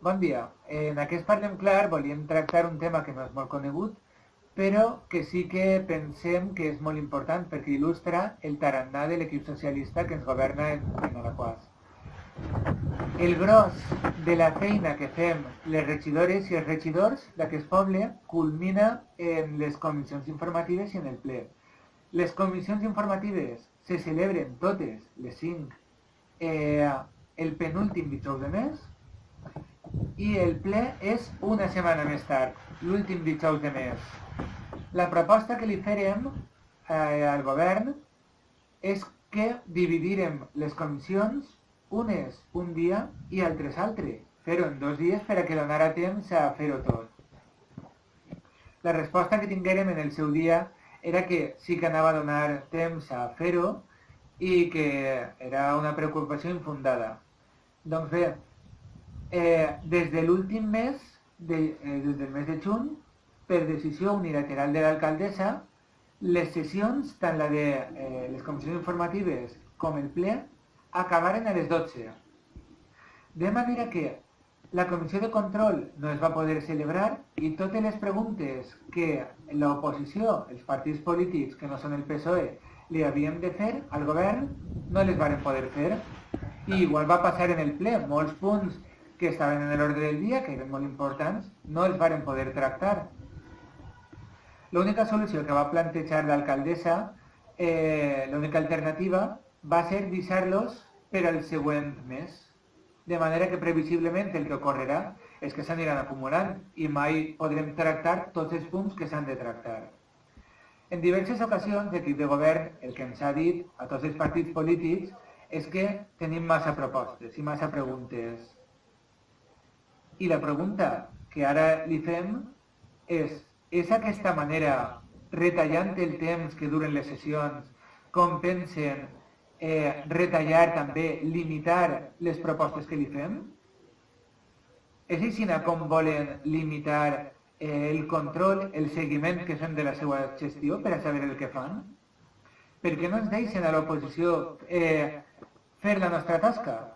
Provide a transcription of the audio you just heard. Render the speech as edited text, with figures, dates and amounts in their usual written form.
Bon dia. En aquest Parlem Clar volíem tractar un tema que no és molt conegut, però que sí que pensem que és molt important perquè il·lustra el tarannà de l'equip socialista que ens governa en Alaquàs. El gros de la feina que fem les regidores i els regidors d'aquest poble culmina en les comissions informatives i en el ple. Les comissions informatives se celebren totes les 5 el penúltim dijous de mes i el ple és una setmana més tard, l'últim dijous de mes. La proposta que li farem al govern és que dividirem les comissions, unes un dia i altres altre, fer-ho en 2 dies per a que donara temps a fer-ho tot. La resposta que tinguérem en el seu dia era que sí que anava a donar temps a fer-ho i que era una preocupació infundada. Doncs bé, des de l'últim mes, des del mes de juny, per decisió unilateral de l'alcaldessa, les sessions, tant la de les comissions informatives com el ple, acabaren a les 12. De manera que la comissió de control no es va poder celebrar i totes les preguntes que l'oposició, els partits polítics que no són el PSOE, li havíem de fer al govern, no les varen poder fer. I igual va passar en el ple, molts punts que estaven en l'ordre del dia, que eren molt importants, no els varen poder tractar. L'única solució que va plantejar l'alcaldessa, l'única alternativa, va ser deixar-los per al següent mes. De manera que previsiblement el que ocorrerà és que s'aniran acumulant i mai podrem tractar tots els punts que s'han de tractar. En diverses ocasions l'equip de govern el que ens ha dit a tots els partits polítics és que tenim massa propostes i massa preguntes. I la pregunta que ara li fem és aquesta manera, retallant el temps que duren les sessions, com pensen retallar també, limitar les propostes que li fem? És així com volen limitar el control, el seguiment que fem de la seva gestió per a saber el que fan? Per què no ens deixen a l'oposició fer la nostra tasca?